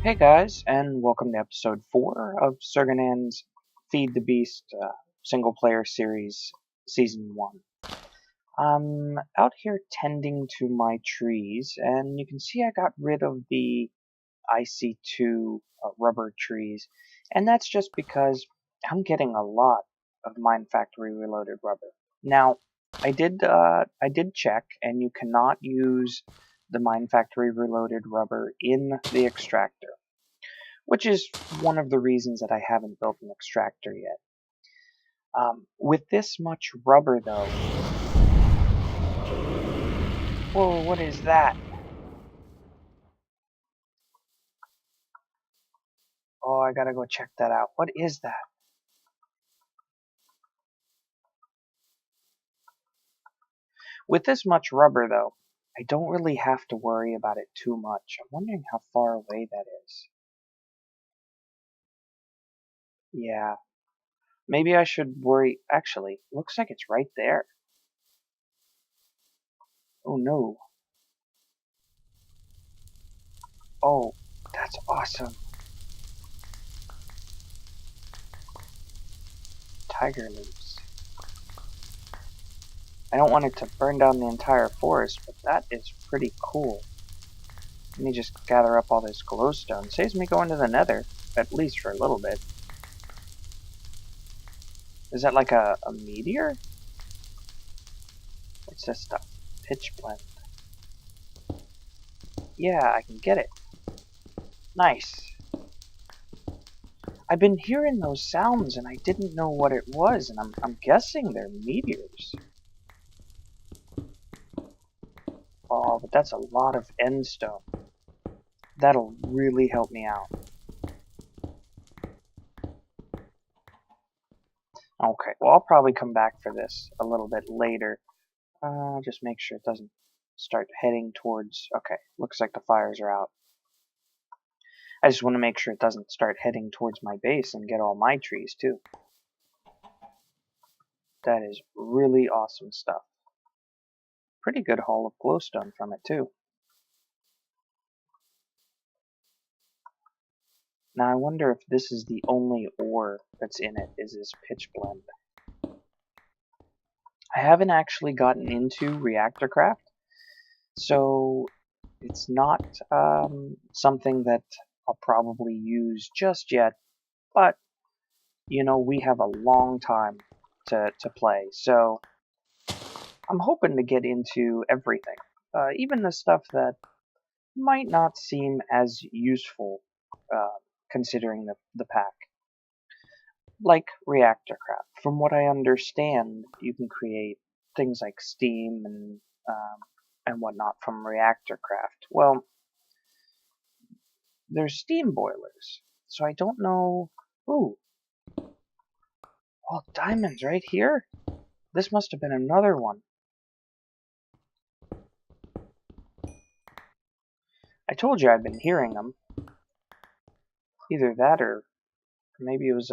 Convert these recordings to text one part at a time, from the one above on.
Hey guys, and welcome to episode 4 of Surgan's Feed the Beast single player series season 1. I'm out here tending to my trees, and you can see I got rid of the IC2 rubber trees, and that's just because I'm getting a lot of Mine Factory Reloaded rubber. Now, I did check, and you cannot use the Mine Factory Reloaded rubber in the extractor, which is one of the reasons that I haven't built an extractor yet. With this much rubber, though... Whoa, what is that? Oh, I gotta go check that out. What is that? With this much rubber, though, I don't really have to worry about it too much. I'm wondering how far away that is. Yeah, maybe I should worry... Actually, looks like it's right there. Oh no. Oh, that's awesome. Tiger leaves. I don't want it to burn down the entire forest, but that is pretty cool. Let me just gather up all this glowstone. Saves me going to the nether, at least for a little bit. Is that like a meteor? What's this stuff? Pitch blend. Yeah, I can get it. Nice. I've been hearing those sounds and I didn't know what it was, and I'm guessing they're meteors. Oh, but that's a lot of endstone. That'll really help me out. Okay, well I'll probably come back for this a little bit later. Just make sure it doesn't start heading towards... Okay, looks like the fires are out. I just want to make sure it doesn't start heading towards my base and get all my trees too. That is really awesome stuff. Pretty good haul of glowstone from it too. Now I wonder if this is the only ore that's in it, is this pitch blend. I haven't actually gotten into ReactorCraft, so it's not something that I'll probably use just yet, but you know, we have a long time to play, so I'm hoping to get into everything, even the stuff that might not seem as useful considering the pack. Like ReactorCraft. From what I understand, you can create things like steam and whatnot from ReactorCraft. Well, there's steam boilers, so I don't know... Ooh. Oh, diamonds right here? This must have been another one. I told you I've been hearing them. Either that or maybe it was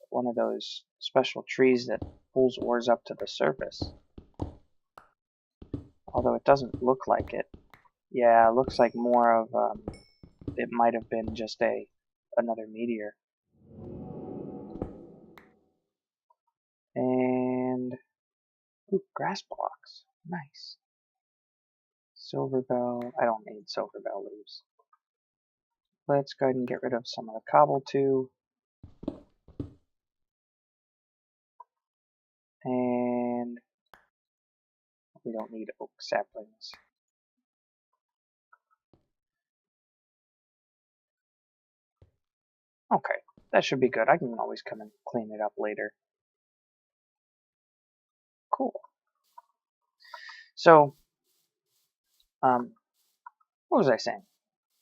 one of those special trees that pulls ores up to the surface. Although it doesn't look like it. Yeah, it looks like more of... it might have been just another meteor. And... Ooh, grass blocks. Nice. Silver bell. I don't need silver bell leaves. Let's go ahead and get rid of some of the cobble too. And we don't need oak saplings. Okay, that should be good. I can always come and clean it up later. Cool. So, what was I saying?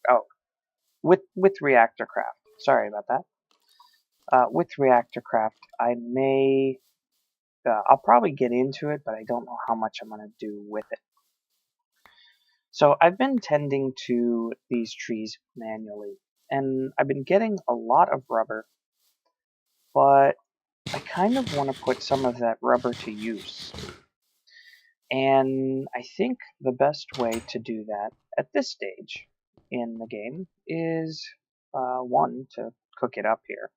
Oh, with ReactorCraft. Sorry about that. With ReactorCraft, I may... I'll probably get into it, but I don't know how much I'm going to do with it. So I've been tending to these trees manually, and I've been getting a lot of rubber, but I kind of want to put some of that rubber to use. And I think the best way to do that at this stage in the game is one to cook it up here.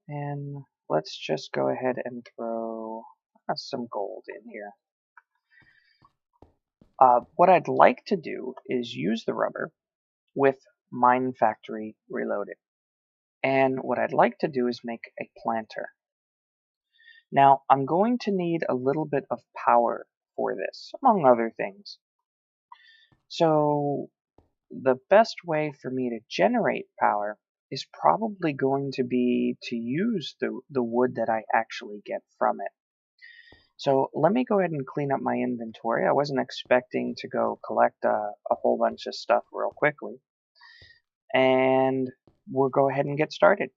And let's just go ahead and throw some gold in here. What I'd like to do is use the rubber with Mine Factory Reloaded. And what I'd like to do is make a planter. Now, I'm going to need a little bit of power for this, among other things. So, the best way for me to generate power is probably going to be to use the wood that I actually get from it. So let me go ahead and clean up my inventory. I wasn't expecting to go collect a whole bunch of stuff real quickly. And we'll go ahead and get started.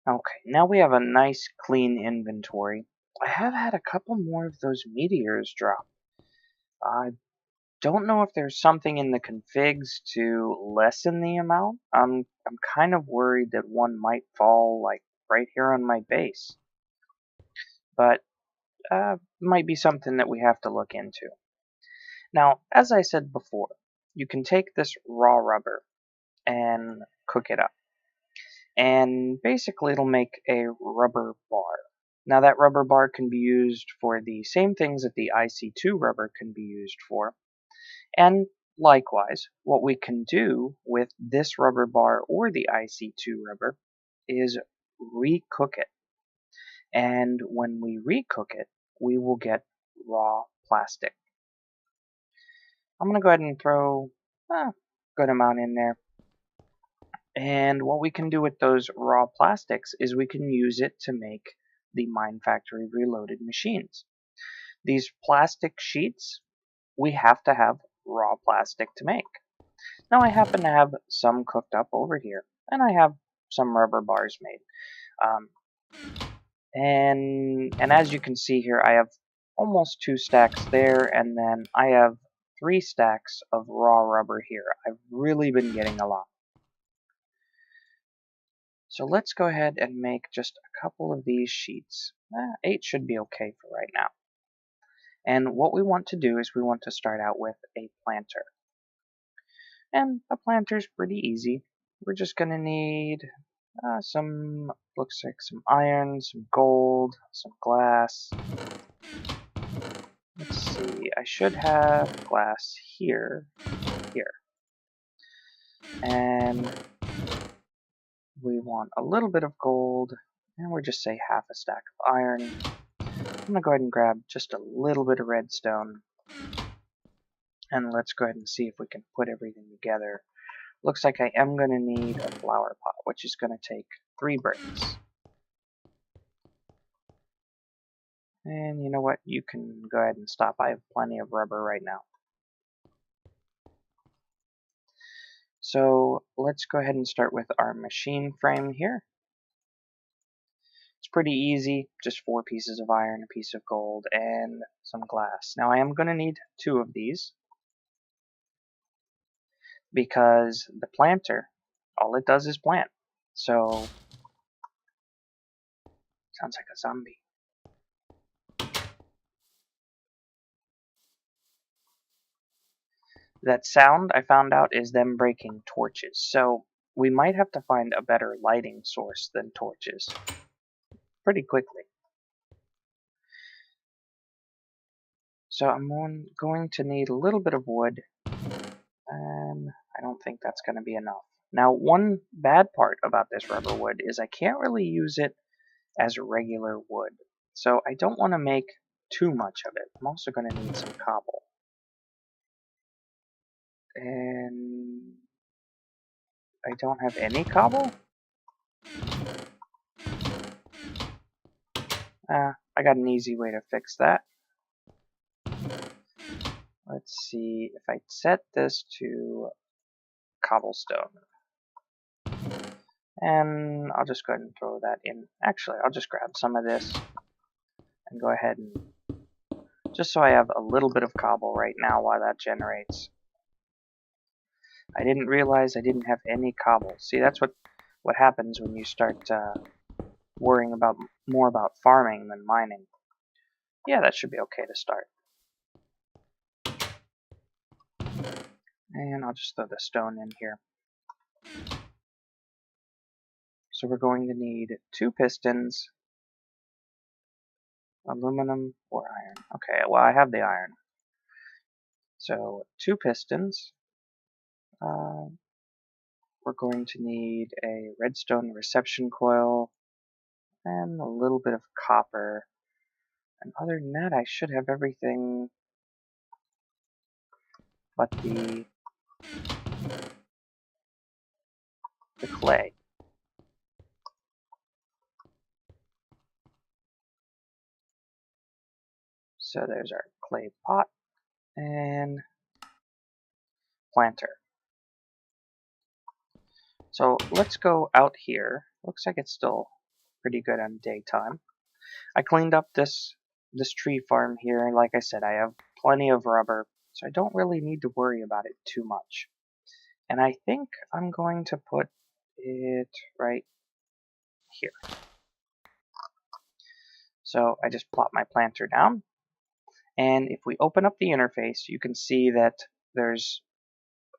Okay, now we have a nice clean inventory. I have had a couple more of those meteors drop. I don't know if there's something in the configs to lessen the amount. I'm kind of worried that one might fall like right here on my base. But might be something that we have to look into. Now, as I said before, you can take this raw rubber and cook it up. And basically it'll make a rubber bar. Now that rubber bar can be used for the same things that the IC2 rubber can be used for. And likewise, what we can do with this rubber bar or the IC2 rubber is recook it. And when we recook it, we will get raw plastic. I'm going to go ahead and throw a good amount in there. And what we can do with those raw plastics is we can use it to make the Mine Factory Reloaded machines. These plastic sheets, we have to have raw plastic to make. Now I happen to have some cooked up over here, and I have some rubber bars made. And as you can see here, I have almost 2 stacks there, and then I have 3 stacks of raw rubber here. I've really been getting a lot. So let's go ahead and make just a couple of these sheets. 8 should be okay for right now. And what we want to do is we want to start out with a planter. And a planter is pretty easy. We're just going to need looks like some iron, some gold, some glass. Let's see, I should have glass here. And we want a little bit of gold, and we'll just say half a stack of iron. I'm going to go ahead and grab just a little bit of redstone. And let's go ahead and see if we can put everything together. Looks like I am going to need a flower pot, which is going to take 3 bricks. And you know what? You can go ahead and stop. I have plenty of rubber right now. So let's go ahead and start with our machine frame here. It's pretty easy, just 4 pieces of iron, a piece of gold, and some glass. Now I am going to need 2 of these, because the planter, all it does is plant. So, sounds like a zombie. That sound, I found out, is them breaking torches. So, we might have to find a better lighting source than torches pretty quickly. So, I'm going to need a little bit of wood, and I don't think that's going to be enough. Now, one bad part about this rubber wood is I can't really use it as regular wood. So, I don't want to make too much of it. I'm also going to need some cobble. And I don't have any cobble? I got an easy way to fix that. Let's see if I set this to cobblestone. And I'll just go ahead and throw that in. Actually, I'll just grab some of this and go ahead and just so I have a little bit of cobble right now while that generates. I didn't realize I didn't have any cobble. See, that's what happens when you start worrying more about farming than mining. Yeah, that should be okay to start. And I'll just throw the stone in here. So we're going to need 2 pistons, aluminum or iron. Okay, well I have the iron. So 2 pistons. We're going to need a redstone reception coil and a little bit of copper. And other than that, I should have everything but the clay. So there's our clay pot and planter. So let's go out here. Looks like it's still pretty good on daytime. I cleaned up this tree farm here. Like I said, I have plenty of rubber, so I don't really need to worry about it too much. And I think I'm going to put it right here. So I just plop my planter down, and if we open up the interface, you can see that there's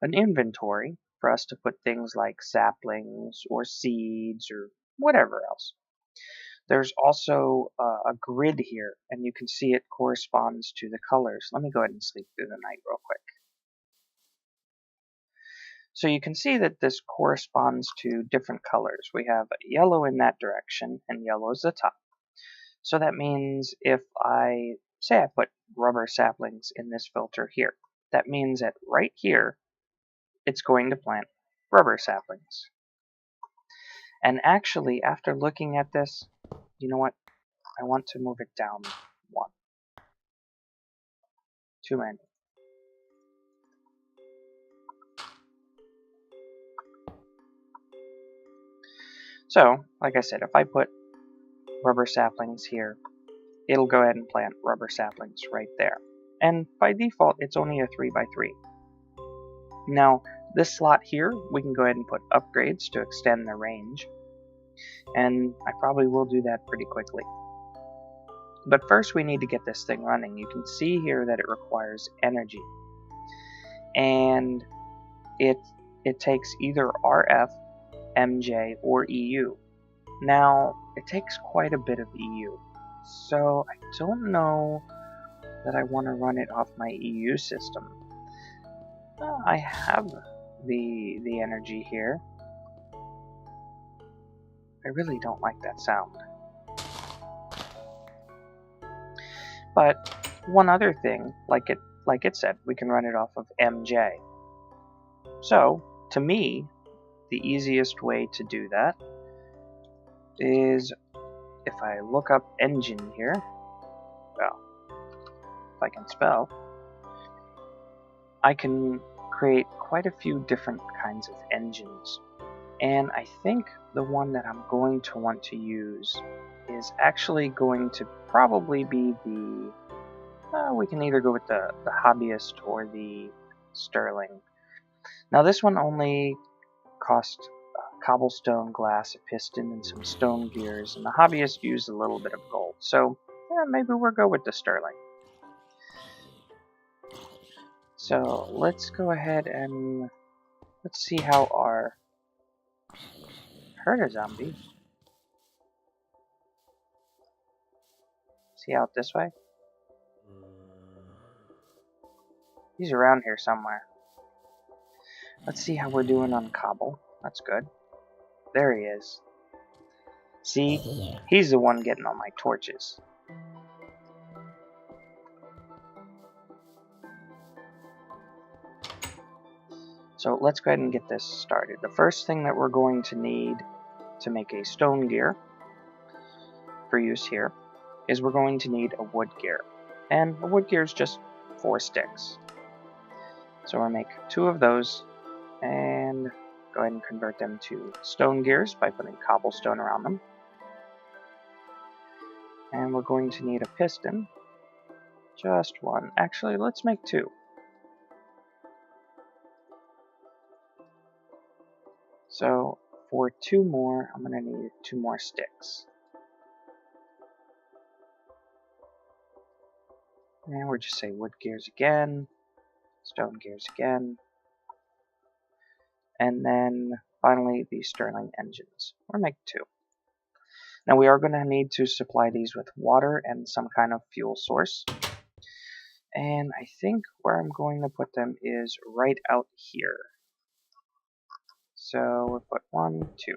an inventory for us to put things like saplings or seeds or whatever else. There's also a grid here, and you can see it corresponds to the colors. Let me go ahead and sleep through the night real quick. So you can see that this corresponds to different colors. We have yellow in that direction, and yellow is the top. So that means if I put rubber saplings in this filter here, that means that right here, it's going to plant rubber saplings. And actually, after looking at this, you know what? I want to move it down 1. Too many. So, like I said, if I put rubber saplings here, it'll go ahead and plant rubber saplings right there. And by default, it's only a 3x3. Now, this slot here, we can go ahead and put upgrades to extend the range. And I probably will do that pretty quickly. But first we need to get this thing running. You can see here that it requires energy. And it takes either RF, MJ, or EU. Now, it takes quite a bit of EU. So I don't know that I want to run it off my EU system. I have the energy here. I really don't like that sound. But one other thing, like it said, we can run it off of MJ. So, to me, the easiest way to do that is if I look up engine here, well, if I can spell, I can create quite a few different kinds of engines. And I think the one that I'm going to want to use is actually going to probably be the, we can either go with the Hobbyist or the Sterling. Now this one only cost cobblestone, glass, a piston, and some stone gears, and the Hobbyist used a little bit of gold. So maybe we'll go with the Sterling. So let's go ahead and let's see how our heard a zombie. See out this way? He's around here somewhere. Let's see how we're doing on cobble. That's good. There he is. See? He's the one getting all my torches. So let's go ahead and get this started. The first thing that we're going to need to make a stone gear for use here is we're going to need a wood gear. And a wood gear is just 4 sticks. So we'll make 2 of those and go ahead and convert them to stone gears by putting cobblestone around them. And we're going to need a piston. Just 1. Actually, let's make 2. So for 2 more, I'm going to need 2 more sticks. And we'll just say wood gears again, stone gears again, and then finally the Stirling engines, or make 2. Now we are going to need to supply these with water and some kind of fuel source. And I think where I'm going to put them is right out here. So we'll put 1, 2.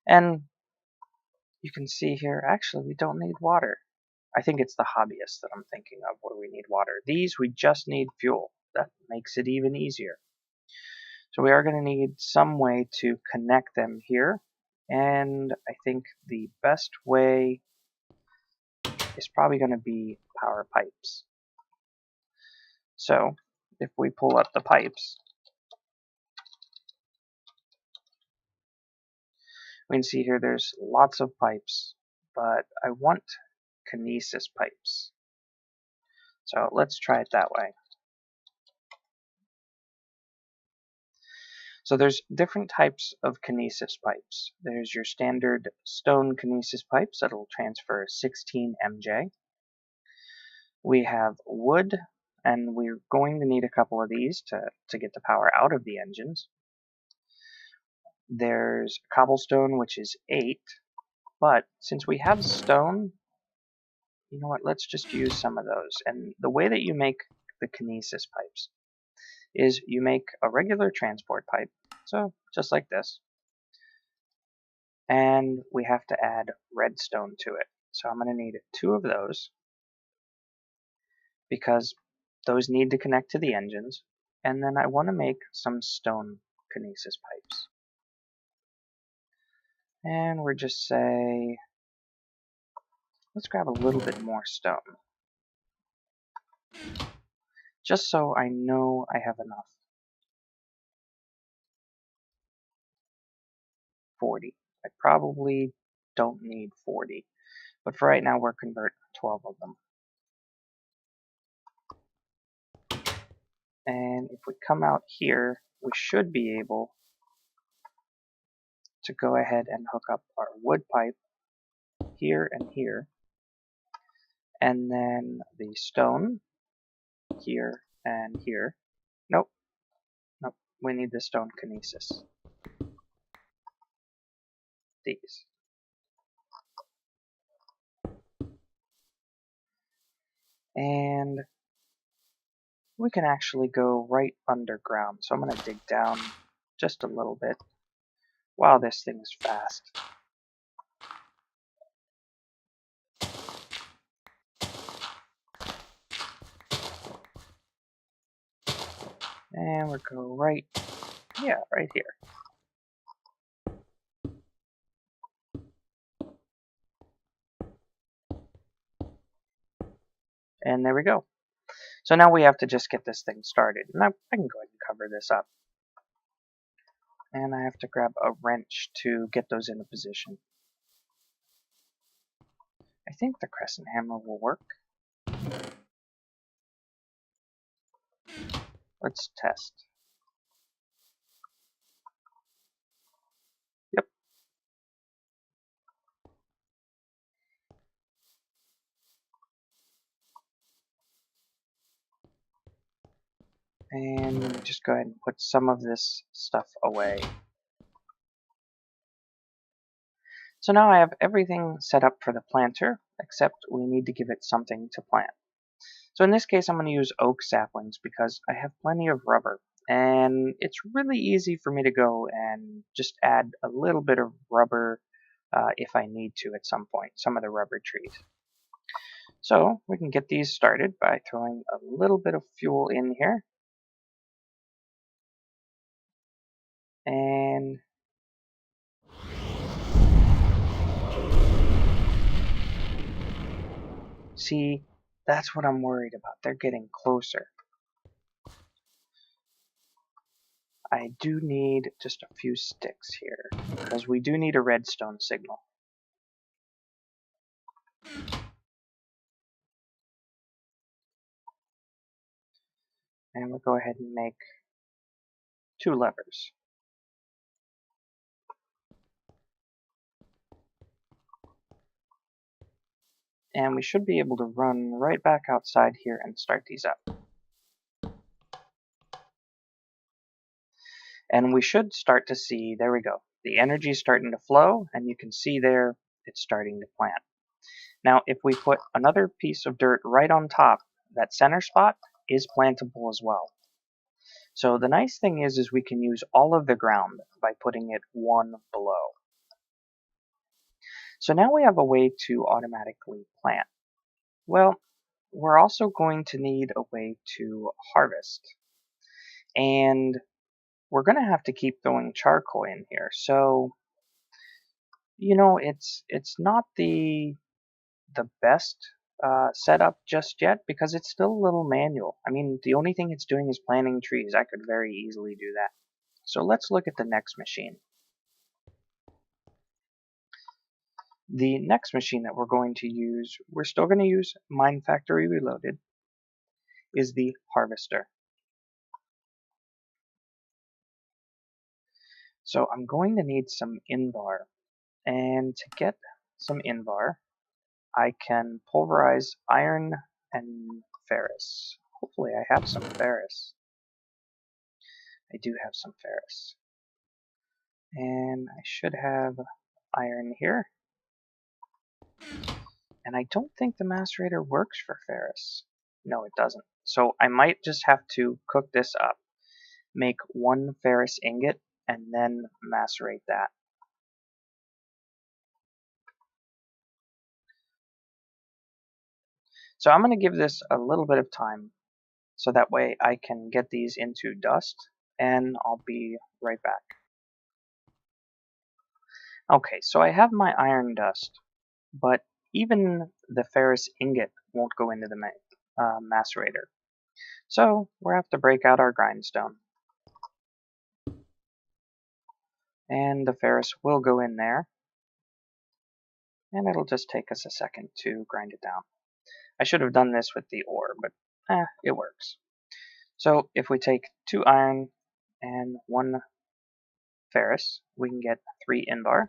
And you can see here, actually we don't need water. I think it's the hobbyists that I'm thinking of where we need water. These we just need fuel. That makes it even easier. So we are going to need some way to connect them here. And I think the best way is probably going to be power pipes. So if we pull up the pipes, we can see here there's lots of pipes, but I want kinesis pipes. So let's try it that way. So there's different types of kinesis pipes. There's your standard stone kinesis pipes that'll transfer 16 MJ. We have wood, and we're going to need a couple of these to get the power out of the engines. There's cobblestone, which is 8, but since we have stone, you know what, let's just use some of those. And the way that you make the kinesis pipes is you make a regular transport pipe, so just like this, and we have to add redstone to it. So I'm going to need 2 of those because those need to connect to the engines, and then I want to make some stone kinesis pipes. And we're just say, let's grab a little bit more stone, just so I know I have enough. 40. I probably don't need 40, but for right now we're converting 12 of them. And if we come out here, we should be able to go ahead and hook up our wood pipe here and here, and then the stone here and here. Nope, nope, we need the stone kinesis. These. And we can actually go right underground. So I'm going to dig down just a little bit. Wow, this thing is fast. And we'll go right here. And there we go. So now we have to just get this thing started. And I can go ahead and cover this up. And I have to grab a wrench to get those into position. I think the crescent hammer will work. Let's test. Yep. And just go ahead and put some of this stuff away. So now I have everything set up for the planter, except we need to give it something to plant. So in this case I'm going to use oak saplings because I have plenty of rubber. And it's really easy for me to go and just add a little bit of rubber if I need to at some point, some of the rubber trees. So we can get these started by throwing a little bit of fuel in here. And see, that's what I'm worried about. They're getting closer. I do need just a few sticks here, because we do need a redstone signal. And we'll go ahead and make 2 levers. And we should be able to run right back outside here and start these up. And we should start to see, there we go, the energy is starting to flow, and you can see there it's starting to plant. Now, if we put another piece of dirt right on top, that center spot is plantable as well. So the nice thing is we can use all of the ground by putting it one below. So now we have a way to automatically plant. Well, we're also going to need a way to harvest. And we're going to have to keep throwing charcoal in here. So, you know, it's not the best setup just yet because it's still a little manual. I mean, the only thing it's doing is planting trees. I could very easily do that. So let's look at the next machine. The next machine that we're going to use, we're still going to use Mine Factory Reloaded, is the harvester. So I'm going to need some Invar, and to get some Invar, I can pulverize iron and ferrous. Hopefully I have some ferrous. I do have some ferrous. And I should have iron here. And I don't think the macerator works for ferrous. No, it doesn't. So I might just have to cook this up, make one ferrous ingot, and then macerate that. So I'm going to give this a little bit of time so that way I can get these into dust, and I'll be right back. Okay, so I have my iron dust, but even the ferrous ingot won't go into the macerator. So we'll have to break out our grindstone. And the ferrous will go in there, and it'll just take us a second to grind it down. I should have done this with the ore, but it works. So if we take 2 iron and 1 ferrous, we can get 3 Invar.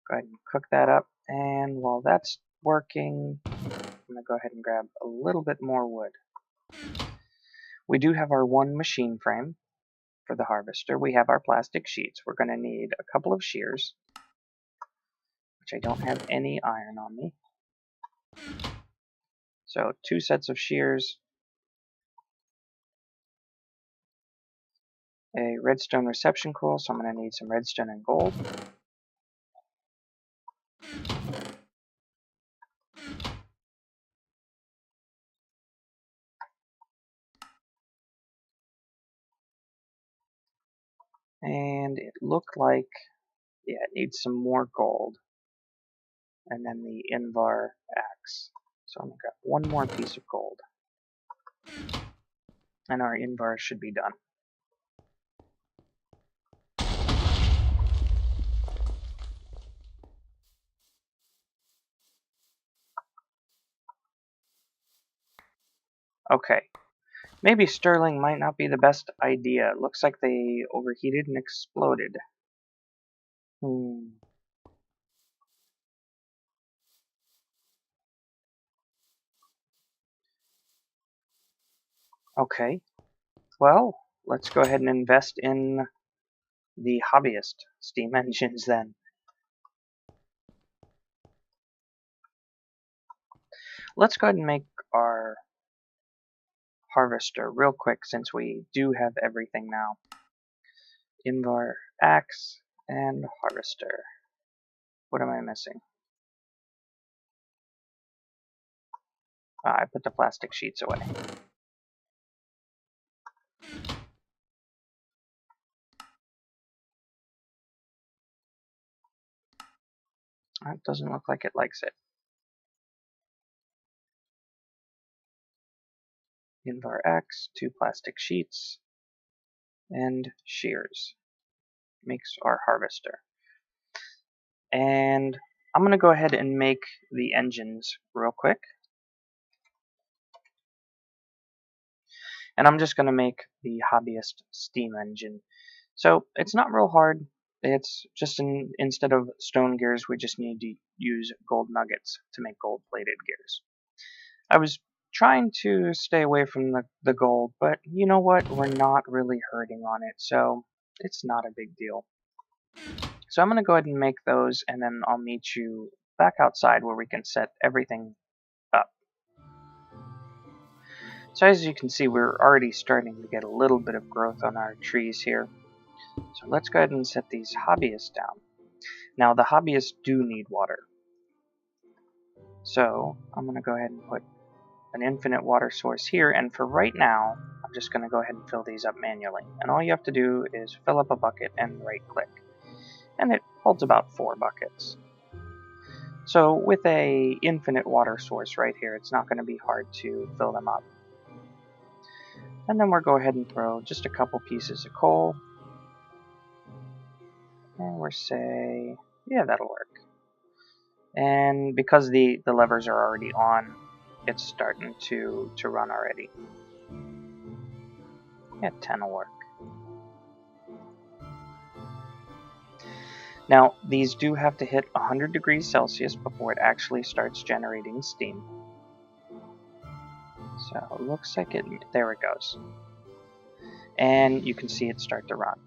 Go ahead and cook that up, and while that's working, I'm going to go ahead and grab a little bit more wood. We do have our 1 machine frame for the harvester. We have our plastic sheets. We're going to need a couple of shears, which I don't have any iron on me. So 2 sets of shears, a redstone reception coil, so I'm going to need some redstone and gold. And it looked like, yeah, it needs some more gold. And then the Invar axe. So I'm going to grab 1 more piece of gold. And our Invar should be done. Okay. Maybe Sterling might not be the best idea. It looks like they overheated and exploded. Okay. Well, let's go ahead and invest in the hobbyist steam engines then. Let's go ahead and make our harvester real quick since we do have everything now. Invar axe and harvester. What am I missing? I put the plastic sheets away. That doesn't look like it likes it. Invar axe, 2 plastic sheets, and shears. Makes our harvester. And I'm going to go ahead and make the engines real quick. And I'm just going to make the hobbyist steam engine. So it's not real hard. It's just instead of stone gears, we just need to use gold nuggets to make gold-plated gears. I was trying to stay away from the gold, but you know what? We're not really hurting on it, so it's not a big deal. So I'm going to go ahead and make those, and then I'll meet you back outside where we can set everything up. So as you can see, we're already starting to get a little bit of growth on our trees here. So let's go ahead and set these hobbyists down. Now the hobbyists do need water. So I'm going to go ahead and put an infinite water source here, and for right now, I'm just going to go ahead and fill these up manually. And all you have to do is fill up a bucket and right click. And it holds about 4 buckets. So with a infinite water source right here, it's not going to be hard to fill them up. And then we'll go ahead and throw just a couple pieces of coal. And we'll say, yeah, that'll work. And because the levers are already on, it's starting to run already. Yeah, 10 will work. Now, these do have to hit 100 degrees Celsius before it actually starts generating steam. So it looks like it, there it goes. And you can see it start to run.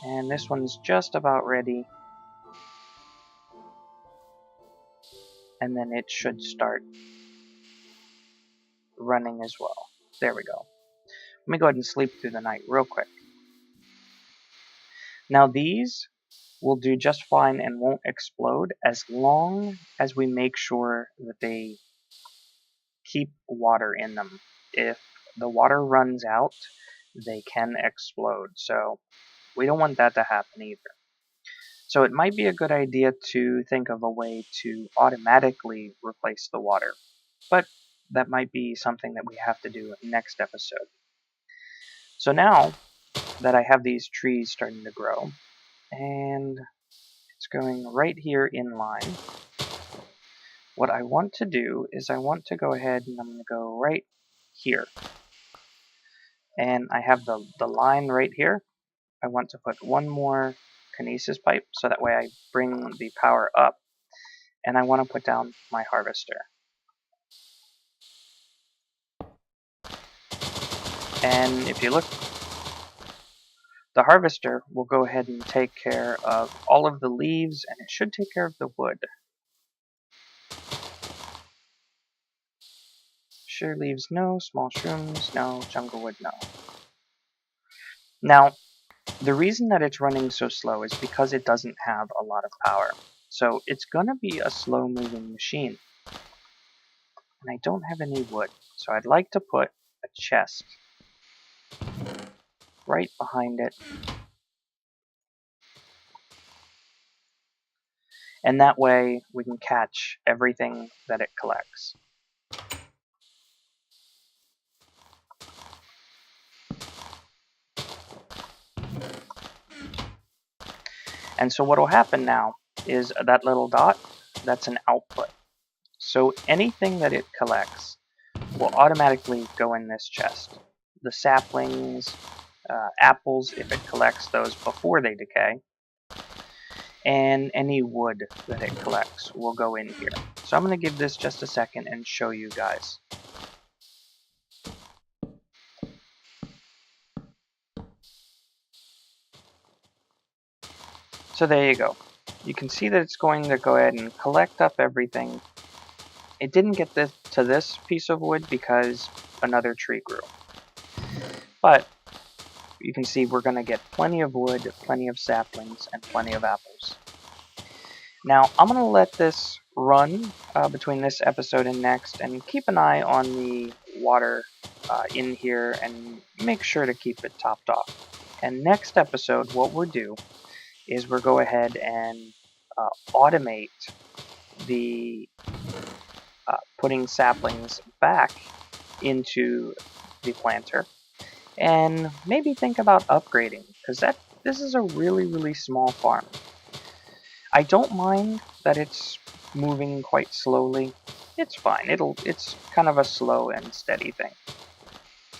And this one's just about ready. And then it should start running as well. There we go. Let me go ahead and sleep through the night real quick. Now these will do just fine and won't explode as long as we make sure that they keep water in them. If the water runs out, they can explode. So we don't want that to happen either. So it might be a good idea to think of a way to automatically replace the water. But that might be something that we have to do next episode. So now that I have these trees starting to grow, and it's going right here in line, what I want to do is I want to go ahead and I'm going to go right here. And I have the line right here. I want to put one more kinesis pipe so that way I bring the power up. And I want to put down my harvester. And if you look, the harvester will go ahead and take care of all of the leaves, and it should take care of the wood. Sure leaves, no. Small shrooms, no. Jungle wood, no. Now, the reason that it's running so slow is because it doesn't have a lot of power. So it's going to be a slow-moving machine. And I don't have any wood, so I'd like to put a chest right behind it. And that way we can catch everything that it collects. And so what will happen now is that little dot, that's an output. So anything that it collects will automatically go in this chest. The saplings, apples, if it collects those before they decay, and any wood that it collects will go in here. So I'm going to give this just a second and show you guys. So there you go. You can see that it's going to go ahead and collect up everything. It didn't get to this piece of wood because another tree grew. But you can see we're going to get plenty of wood, plenty of saplings, and plenty of apples. Now, I'm going to let this run between this episode and next, and keep an eye on the water in here, and make sure to keep it topped off. And next episode, what we'll do is we'll go ahead and automate the putting saplings back into the planter, and maybe think about upgrading, because this is a really small farm. I don't mind that it's moving quite slowly. It's fine. It's kind of a slow and steady thing.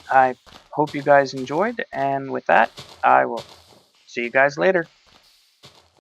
I hope you guys enjoyed, and with that, I will see you guys later.